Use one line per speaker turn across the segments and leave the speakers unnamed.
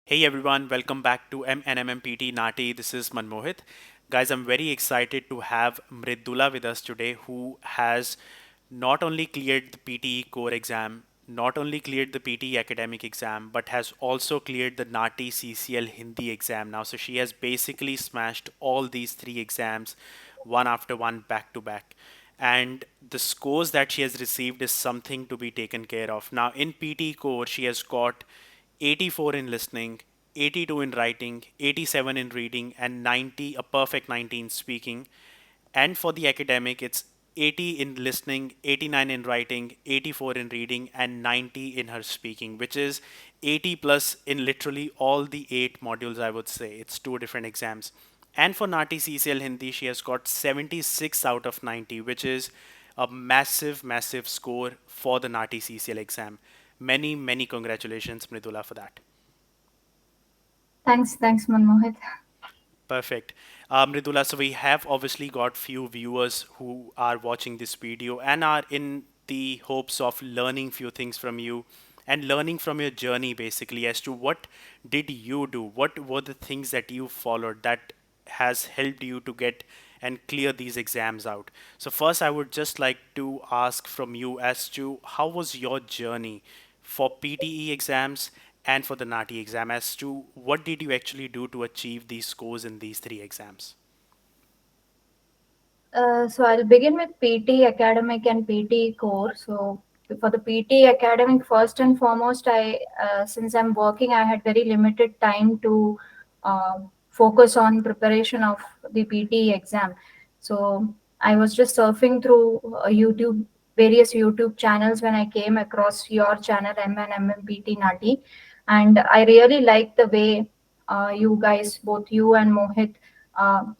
Hey everyone, welcome back to MNMMPT NAATI. This is Manmohit. Guys, I'm very excited to have Mridula with us today, who has not only cleared the PTE core exam, not only cleared the PTE academic exam, but has also cleared the NAATI CCL Hindi exam now. So she has basically smashed all these three exams one after one, back to back. And the scores that she has received is something to be taken care of. Now, in PT core, she has got 84 in listening, 82 in writing, 87 in reading, and 90, a perfect 90 in speaking. And for the academic, it's 80 in listening, 89 in writing, 84 in reading, and 90 in her speaking, which is 80 plus in literally all the eight modules, I would say. It's two different exams. And for NAATI CCL Hindi, she has got 76 out of 90, which is a massive, massive score for the NAATI CCL exam. Many, many congratulations, Mridula, for that.
Thanks, Manmohit.
Perfect. Mridula, so we have obviously got few viewers who are watching this video and are in the hopes of learning few things from you and learning from your journey basically as to what did you do? What were the things that you followed that has helped you to get and clear these exams out? So first, I would just like to ask from you as to how was your journey for PTE exams and for the NAATI exam as to what did you actually do to achieve these scores in these three exams?
So I'll begin with PT academic and PT core. So for the PT academic, first and foremost, I since I'm working, I had very limited time to uh, focus on preparation of the PT exam. So I was just surfing through YouTube, various YouTube channels when I came across your channel MNMMPT Nati, and I really liked the way you guys, both you and Mohit,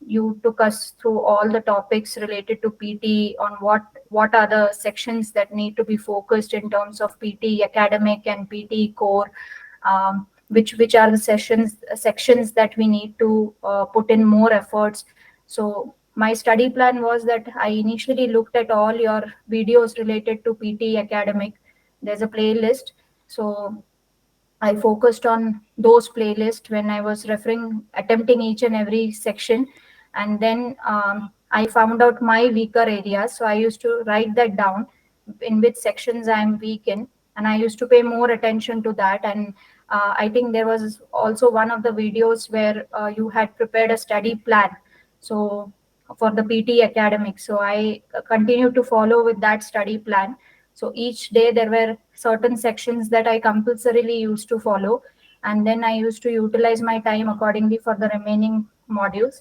you took us through all the topics related to PT on what are the sections that need to be focused in terms of PT academic and PT core, which are the sections that we need to put in more efforts. So my study plan was that I initially looked at all your videos related to PT academic. There's a playlist, so I focused on those playlists when I was attempting each and every section. And then I found out my weaker areas. So I used to write that down in which sections I'm weak in. And I used to pay more attention to that. And I think there was also one of the videos where you had prepared a study plan. So for the PT academic. So I continued to follow with that study plan. So each day there were certain sections that I compulsorily used to follow, and then I used to utilize my time accordingly for the remaining modules.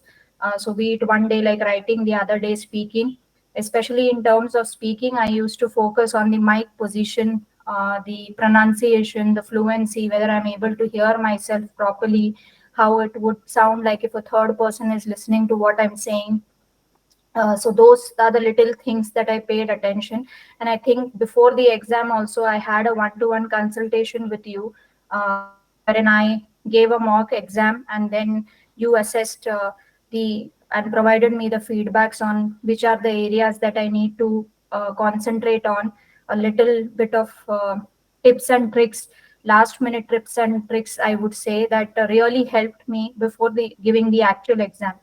So be it one day like writing, the other day speaking. Especially in terms of speaking, I used to focus on the mic position, the pronunciation, the fluency, whether I'm able to hear myself properly, how it would sound like if a third person is listening to what I'm saying. So those are the little things that I paid attention. And I think before the exam also I had a one-to-one consultation with you, wherein I gave a mock exam, and then you assessed the and provided me the feedbacks on which are the areas that I need to concentrate on. A little bit of tips and tricks, last minute tips and tricks, I would say, that really helped me before the giving the actual exam.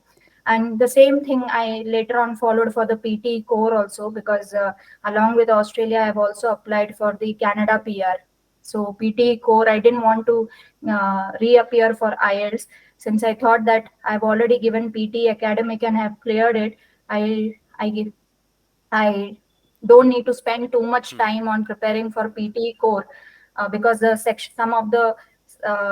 And the same thing I later on followed for the PT core also, because along with Australia I've also applied for the Canada PR. So PT core, I didn't want to reappear for IELTS, since I thought that I've already given PT academic and have cleared it. I i i don't need to spend too much
Hmm,
time on preparing for PT core, because some of the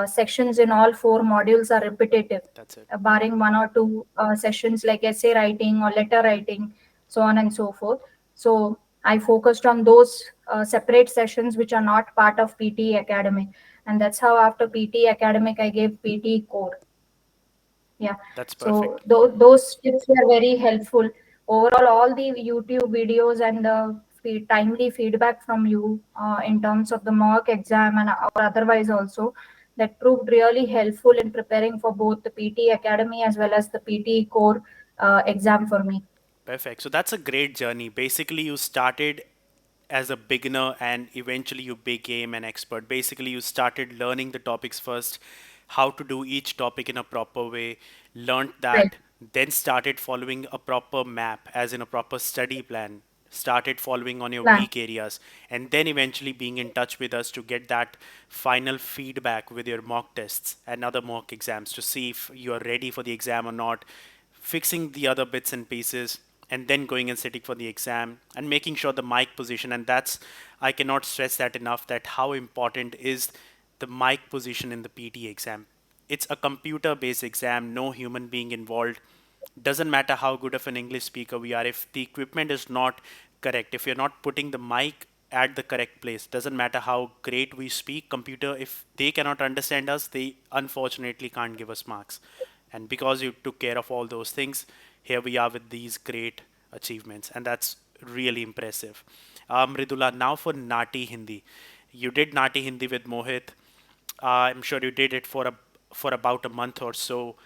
sections in all four modules are repetitive,
that's it.
barring one or two sessions like essay writing or letter writing, so on and so forth. So I focused on those separate sessions which are not part of PT academic, and that's how after PT academic I gave PT core. Yeah.
That's
So
perfect. Hmm.
those tips were very helpful. Overall, all the YouTube videos and the timely feedback from you in terms of the mock exam and or otherwise also, that proved really helpful in preparing for both the PT Academy as well as the PT core exam for me.
Perfect. So that's a great journey. Basically, you started as a beginner and eventually you became an expert. Basically, you started learning the topics first, how to do each topic in a proper way, learned
Right.
that, then started following a proper map, as in a proper study plan, started following on your
Plan.
weak areas, and then eventually being in touch with us to get that final feedback with your mock tests and other mock exams to see if you are ready for the exam or not, fixing the other bits and pieces, and then going and sitting for the exam and making sure the mic position. And that's, I cannot stress that enough, that how important is the mic position in the PT exam. It's a computer based exam, no human being involved. Doesn't matter how good of an English speaker we are, if the equipment is not correct, if you're not putting the mic at the correct place, doesn't matter how great we speak, computer, if they cannot understand us, they unfortunately can't give us marks. And because you took care of all those things, here we are with these great achievements, and that's really impressive. Mridula, now for Nati Hindi. You did Nati Hindi with Mohit. I'm sure you did it for about a month or so.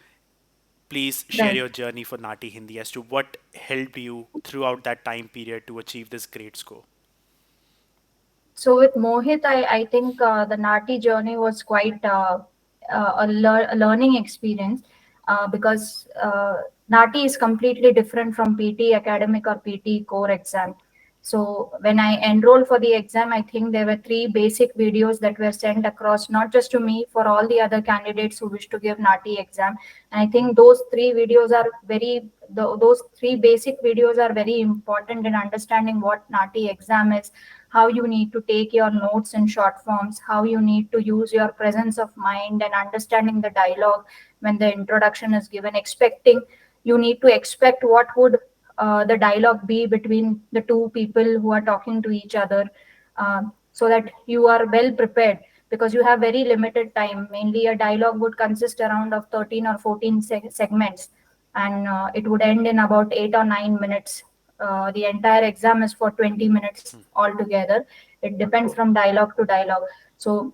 Please share
Right.
your journey for Nati Hindi as to what helped you throughout that time period to achieve this great score.
So with Mohit, I think the Nati journey was quite a learning experience because Nati is completely different from PT academic or PT core exam. So when I enrolled for the exam, I think there were three basic videos that were sent across, not just to me, for all the other candidates who wish to give Nati exam. And I think those three videos are those three basic videos are very important in understanding what Nati exam is, how you need to take your notes in short forms, how you need to use your presence of mind and understanding the dialogue when the introduction is given, expecting you need to expect what would the dialogue be between the two people who are talking to each other, so that you are well prepared, because you have very limited time. Mainly a dialogue would consist around of 13 or 14 segments, and it would end in about 8 or 9 minutes. The entire exam is for 20 minutes altogether. It depends from dialogue to dialogue. So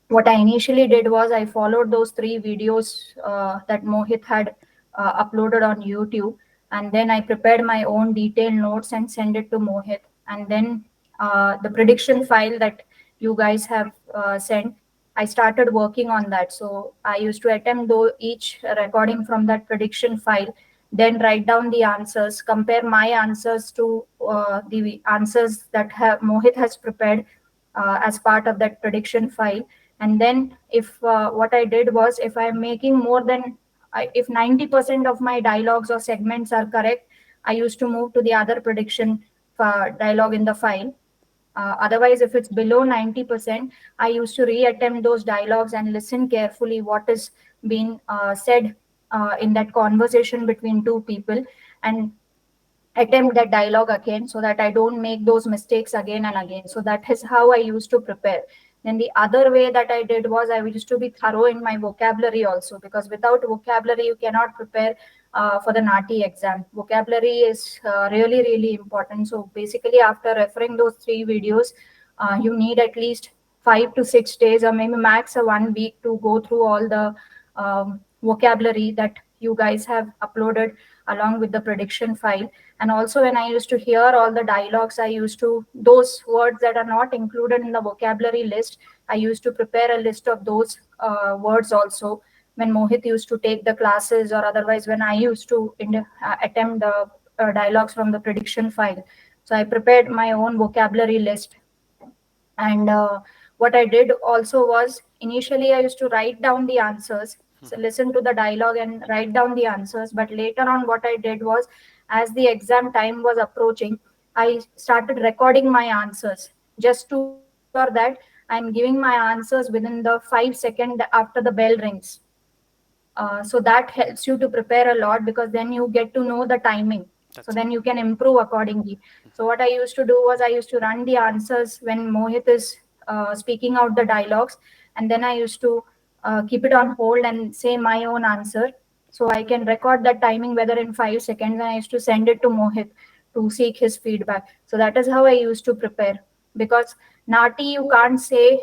what I initially did was I followed those three videos that Mohit had uploaded on YouTube, and then I prepared my own detailed notes and sent it to Mohit. And then the prediction file that you guys have sent, I started working on that. So I used to attempt though each recording from that prediction file, then write down the answers, compare my answers to the answers that Mohit has prepared as part of that prediction file. And then if what I did was, if I'm making more than if 90% of my dialogues or segments are correct, I used to move to the other prediction dialogue in the file. Otherwise, if it's below 90%, I used to reattempt those dialogues and listen carefully what is being said in that conversation between two people, and attempt that dialogue again so that I don't make those mistakes again and again. So that is how I used to prepare. Then the other way that I did was I used to be thorough in my vocabulary also, because without vocabulary you cannot prepare for the NAATI exam. Vocabulary is really really important. So basically, after referring those three videos, you need at least 5 to 6 days or maybe max a 1 week to go through all the vocabulary that you guys have uploaded along with the prediction file. And also, when I used to hear all the dialogues, I used to, those words that are not included in the vocabulary list, I used to prepare a list of those words also when Mohit used to take the classes, or otherwise when I used to attempt the dialogues from the prediction file. So I prepared my own vocabulary list. And what I did also was, initially I used to write down the answers, so listen to the dialogue and write down the answers. But later on, what I did was, as the exam time was approaching, I started recording my answers, just to make sure that I'm giving my answers within the 5 second after the bell rings. So that helps you to prepare a lot, because then you get to know the timing. So
That's
then you can improve accordingly. So what I used to do was, I used to run the answers when Mohit is speaking out the dialogues, and then I used to keep it on hold and say my own answer. So I can record that timing whether in 5 seconds, and I used to send it to Mohit to seek his feedback. So that is how I used to prepare. Because Nati, you can't say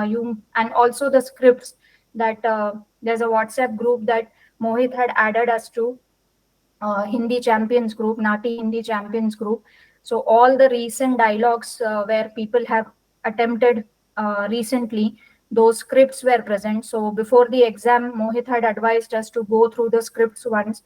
you, and also the scripts that there's a WhatsApp group that Mohit had added us to, Hindi Champions group, Nati Hindi Champions group. So all the recent dialogues where people have attempted recently, those scripts were present. So before the exam, Mohit had advised us to go through the scripts once.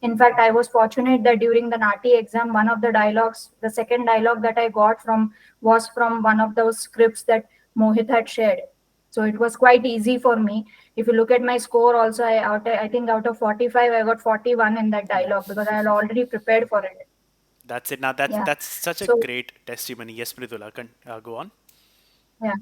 In fact, I was fortunate that during the NAATI exam, one of the dialogues, the second dialogue that I got from was from one of those scripts that Mohit had shared. So it was quite easy for me. If you look at my score, also I think out of 45, I got 41 in that
Oh,
dialogue because I had already prepared for it.
that's it. Now that's
Yeah.
that's such a
So
great testimony. Yes, Mridula, go on.
yeah.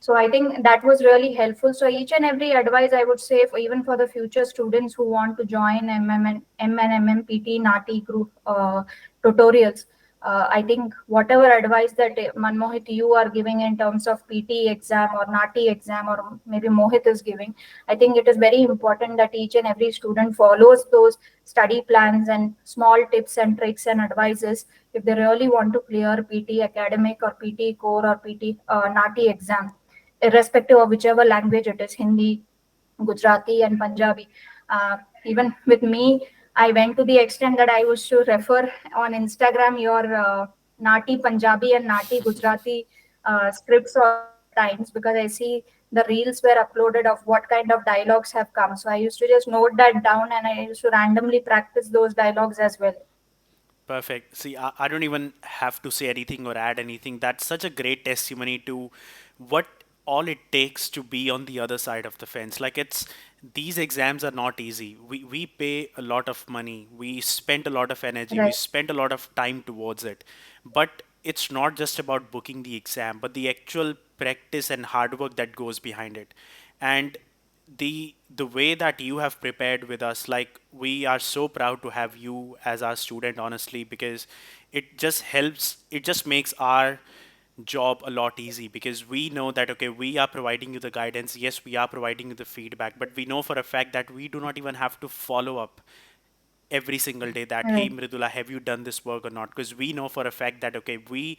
So I think that was really helpful. So each and every advice I would say, for even for the future students who want to join MMPT NATI group tutorials, I think whatever advice that Manmohit you are giving in terms of PT exam or NATI exam, or maybe Mohit is giving, I think it is very important that each and every student follows those study plans and small tips and tricks and advices if they really want to clear PT academic or PT core or PT NATI exam, irrespective of whichever language it is, Hindi, Gujarati, and Punjabi. Even with me, I went to the extent that I used to refer on Instagram your Nati Punjabi and Nati Gujarati scripts also at times, because I see the reels were uploaded of what kind of dialogues have come. So I used to just note that down and I used to randomly practice those dialogues as well.
Perfect. See, I don't even have to say anything or add anything. That's such a great testimony to what all it takes to be on the other side of the fence. Like, it's these exams are not easy. We pay a lot of money. We spend a lot of energy. We
Right,
spend a lot of time towards it. But it's not just about booking the exam, but the actual practice and hard work that goes behind it. And the way that you have prepared with us, like, we are so proud to have you as our student, honestly, because it just makes our job a lot easy, because we know that, okay, we are providing you the guidance, yes, we are providing you the feedback, but we know for a fact that we do not even have to follow up every single day that, hey,
right,
Mridula, have you done this work or not? Because we know for a fact that, okay, we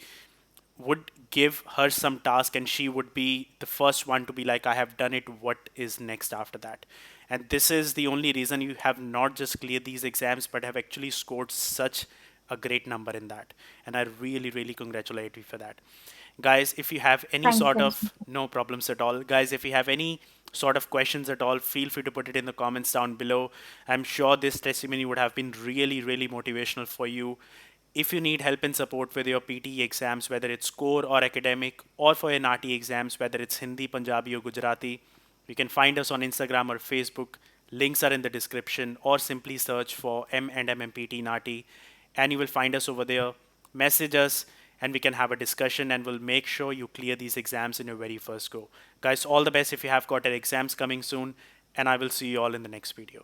would give her some task and she would be the first one to be like, I have done it, what is next after that? And this is the only reason you have not just cleared these exams but have actually scored such a great number in that. And I really, really congratulate you for that. Guys, if you have any sort
thanks.
of, no problems at all, guys, if you have any sort of questions at all, feel free to put it in the comments down below. I'm sure this testimony would have been really, really motivational for you. If you need help and support with your PTE exams, whether it's core or academic, or for your NAATI exams, whether it's Hindi, Punjabi, or Gujarati, you can find us on Instagram or Facebook. Links are in the description, or simply search for M&MMPT NAATI, and you will find us over there. Message us, and we can have a discussion, and we'll make sure you clear these exams in your very first go. Guys, all the best if you have got your exams coming soon, and I will see you all in the next video.